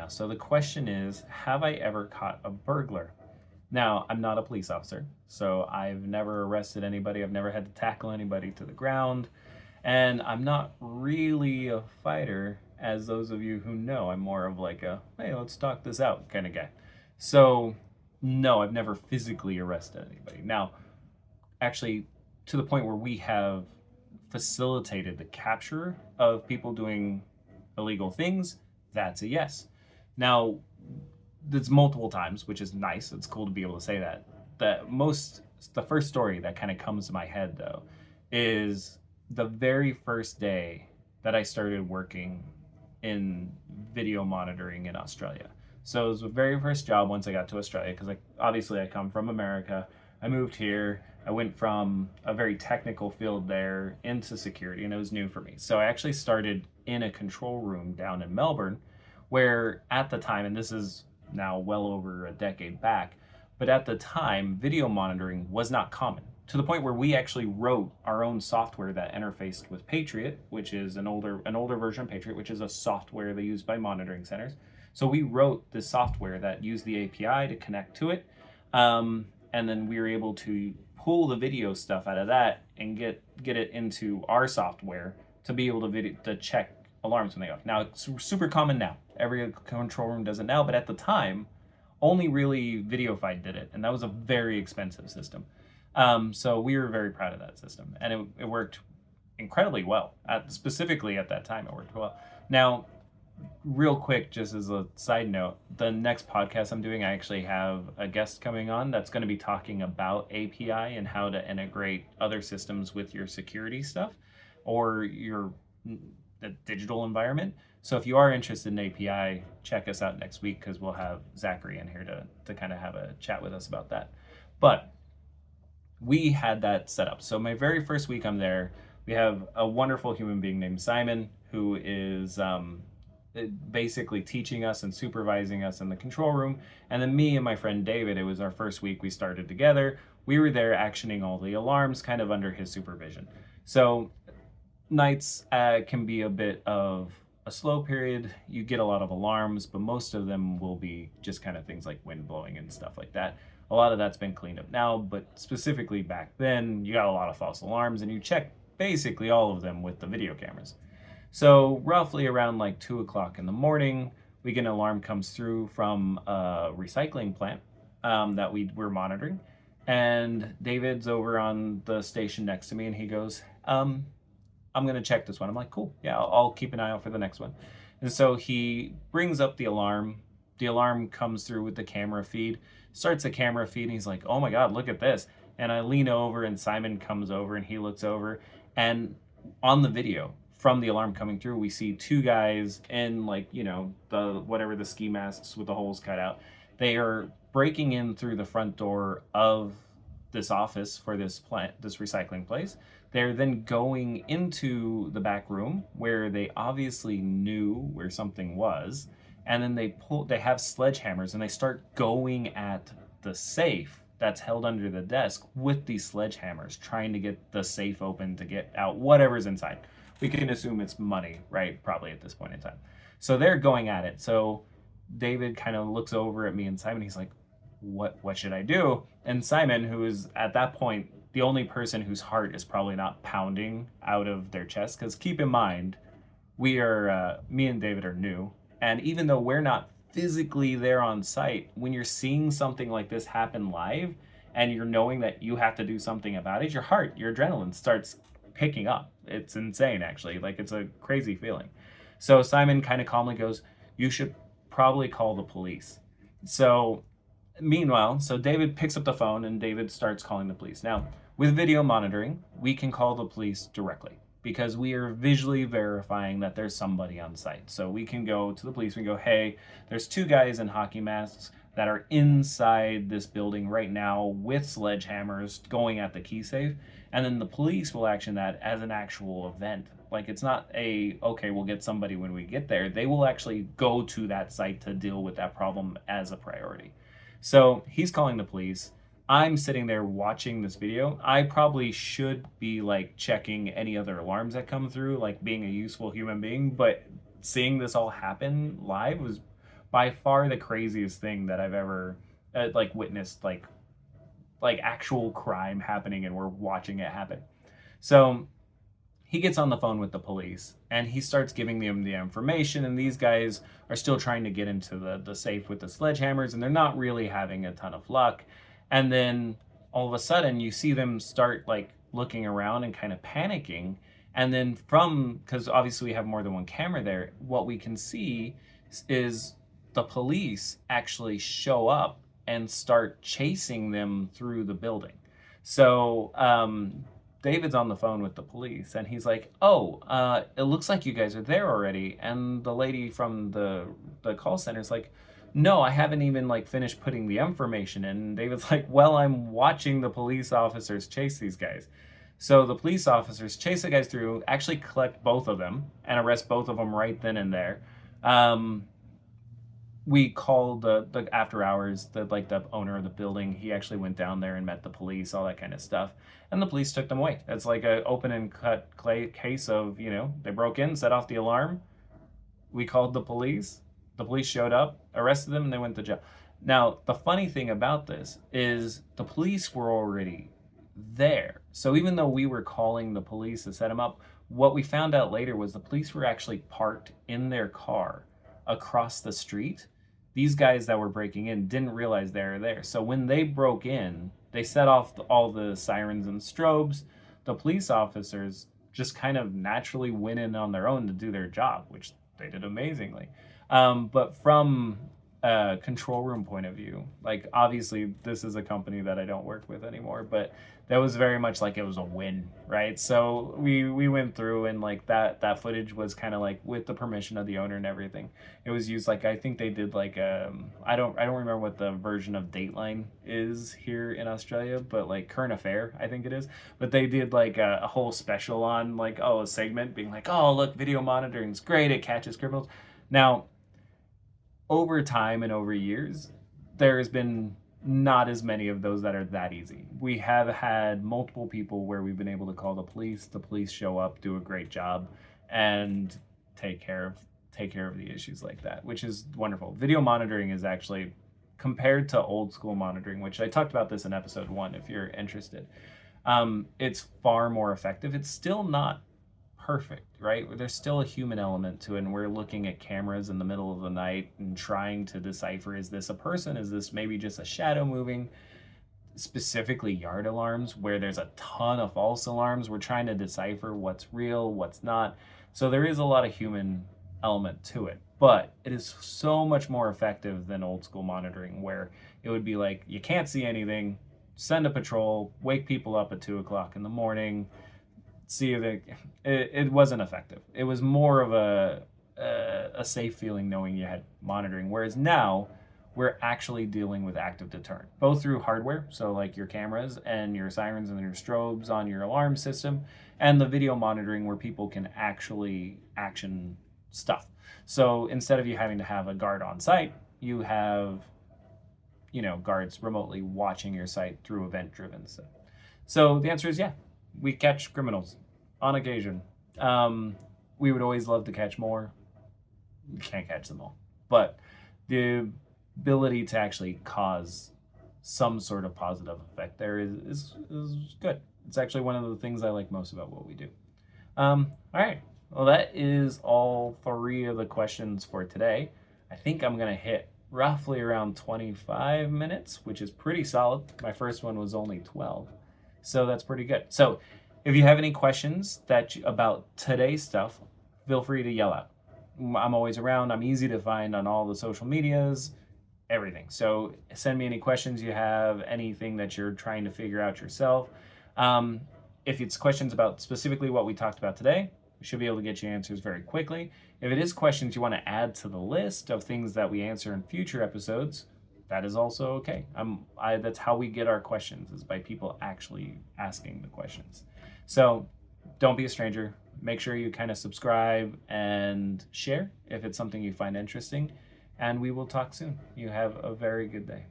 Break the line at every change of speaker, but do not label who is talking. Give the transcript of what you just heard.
now. So the question is, have I ever caught a burglar? Now, I'm not a police officer, so I've never arrested anybody. I've never had to tackle anybody to the ground. And I'm not really a fighter, as those of you who know. I'm more of like a, hey, let's talk this out kind of guy. So, no, I've never physically arrested anybody. Now, actually, to the point where we have facilitated the capture of people doing illegal things, that's a yes. Now, that's multiple times, which is nice. It's cool to be able to say that. The first story that kind of comes to my head though is the very first day that I started working in video monitoring in Australia. So it was the very first job once I got to Australia, because obviously I come from America. I moved here. I went from a very technical field there into security, and it was new for me. So I actually started in a control room down in Melbourne, where at the time, and this is now well over a decade back, but at the time, video monitoring was not common, to the point where we actually wrote our own software that interfaced with Patriot, which is an older version of Patriot, which is a software they use by monitoring centers. So we wrote this software that used the API to connect to it, and then we were able to pull the video stuff out of that and get it into our software to be able to check alarms when they go. Now it's super common now. Every control room does it now, but at the time, only really VideoFi did it, and that was a very expensive system. So we were very proud of that system, and it worked incredibly well. Specifically at that time, it worked well. Now, real quick, just as a side note, the next podcast I'm doing, I actually have a guest coming on that's going to be talking about API and how to integrate other systems with your security stuff or your the digital environment. So if you are interested in API, check us out next week, because we'll have Zachary in here to kind of have a chat with us about that. But we had that set up. So my very first week I'm there, we have a wonderful human being named Simon, who is basically teaching us and supervising us in the control room. And then me and my friend David, it was our first week we started together. We were there actioning all the alarms kind of under his supervision. So nights can be a bit of a slow period. You get a lot of alarms, but most of them will be just kind of things like wind blowing and stuff like that. A lot of that's been cleaned up now, but specifically back then, you got a lot of false alarms, and you check basically all of them with the video cameras. So roughly around like 2 o'clock in the morning, we get an alarm comes through from a recycling plant that we were monitoring. And David's over on the station next to me, and he goes, I'm going to check this one. I'm like, cool. Yeah, I'll keep an eye out for the next one. And so he brings up the alarm. The alarm comes through with the camera feed, starts the camera feed, and he's like, oh my God, look at this. And I lean over, and Simon comes over, and he looks over. And on the video from the alarm coming through, we see two guys in the ski masks with the holes cut out. They are breaking in through the front door of this office for this recycling place. They're then going into the back room where they obviously knew where something was, and then they have sledgehammers, and they start going at the safe that's held under the desk with these sledgehammers, trying to get the safe open to get out whatever's inside. We can assume it's money, right? Probably at this point in time. So they're going at it. So David kind of looks over at me and Simon. He's like, what should I do? And Simon, who is at that point the only person whose heart is probably not pounding out of their chest, because keep in mind, me and David are new. And even though we're not physically there on site, when you're seeing something like this happen live and you're knowing that you have to do something about it, your adrenaline starts picking up. It's insane, actually. Like, it's a crazy feeling. So Simon kind of calmly goes, you should probably call the police. So meanwhile, David picks up the phone, and David starts calling the police. Now, with video monitoring, we can call the police directly, because we are visually verifying that there's somebody on site. So we can go to the police and go, hey, there's two guys in hockey masks that are inside this building right now with sledgehammers going at the key safe. And then the police will action that as an actual event. Like, it's not okay, we'll get somebody when we get there. They will actually go to that site to deal with that problem as a priority. So he's calling the police. I'm sitting there watching this video. I probably should be like checking any other alarms that come through, like being a useful human being, but seeing this all happen live was by far the craziest thing that I've ever like witnessed, like actual crime happening, and we're watching it happen. So he gets on the phone with the police and he starts giving them the information, and these guys are still trying to get into the safe with the sledgehammers, and they're not really having a ton of luck. And then all of a sudden you see them start like looking around and kind of panicking. And then because obviously we have more than one camera there, what we can see is the police actually show up and start chasing them through the building. So David's on the phone with the police and he's like, "Oh, it looks like you guys are there already." And the lady from the call center is like, "No, I haven't even like finished putting the information in." And David's like, "Well, I'm watching the police officers chase these guys." So the police officers chase the guys through, actually collect both of them and arrest both of them right then and there. We called the after hours, the owner of the building. He actually went down there and met the police, all that kind of stuff, and the police took them away. It's like a open and cut case of, they broke in, set off the alarm. We called the police showed up, arrested them, and they went to jail. Now the funny thing about this is the police were already there. So even though we were calling the police to set them up, what we found out later was the police were actually parked in their car across the street. These guys that were breaking in didn't realize they were there. So when they broke in, they set off all the sirens and strobes. The police officers just kind of naturally went in on their own to do their job, which they did amazingly. But from a control room point of view, like obviously this is a company that I don't work with anymore, but that was very much like it was a win, right? So we went through and like that footage was kind of like with the permission of the owner and everything. It was used like, I think they did like I don't remember what the version of Dateline is here in Australia, but like Current Affair, I think it is. But they did like a whole special on like, a segment being like, "Oh, look, video monitoring is great, it catches criminals." Now, over time and over years, there's been not as many of those that are that easy. We have had multiple people where we've been able to call the police show up, do a great job, and take care of the issues like that, which is wonderful. Video monitoring is actually, compared to old school monitoring, which I talked about this in episode 1 if you're interested, it's far more effective. It's still not perfect, right? There's still a human element to it, and we're looking at cameras in the middle of the night and trying to decipher, is this a person? Is this maybe just a shadow moving? Specifically yard alarms, where there's a ton of false alarms, we're trying to decipher what's real, what's not. So there is a lot of human element to it, but it is so much more effective than old school monitoring, where it would be like, you can't see anything, send a patrol, wake people up at 2 o'clock in the morning, see if it wasn't effective. It was more of a safe feeling knowing you had monitoring. Whereas now we're actually dealing with active deterrent, both through hardware, so like your cameras and your sirens and your strobes on your alarm system, and the video monitoring where people can actually action stuff. So instead of you having to have a guard on site, you have guards remotely watching your site through event-driven stuff. So the answer is yeah. We catch criminals on occasion. We would always love to catch more. We can't catch them all. But the ability to actually cause some sort of positive effect there is good. It's actually one of the things I like most about what we do. All right. Well, that is all 3 of the questions for today. I think I'm going to hit roughly around 25 minutes, which is pretty solid. My first one was only 12. So that's pretty good. So if you have any questions about today's stuff, feel free to yell out. I'm always around. I'm easy to find on all the social medias, everything. So send me any questions you have, anything that you're trying to figure out yourself. If it's questions about specifically what we talked about today, we should be able to get you answers very quickly. If it is questions you want to add to the list of things that we answer in future episodes, that is also okay. That's how we get our questions, is by people actually asking the questions. So don't be a stranger. Make sure you kind of subscribe and share if it's something you find interesting. And we will talk soon. You have a very good day.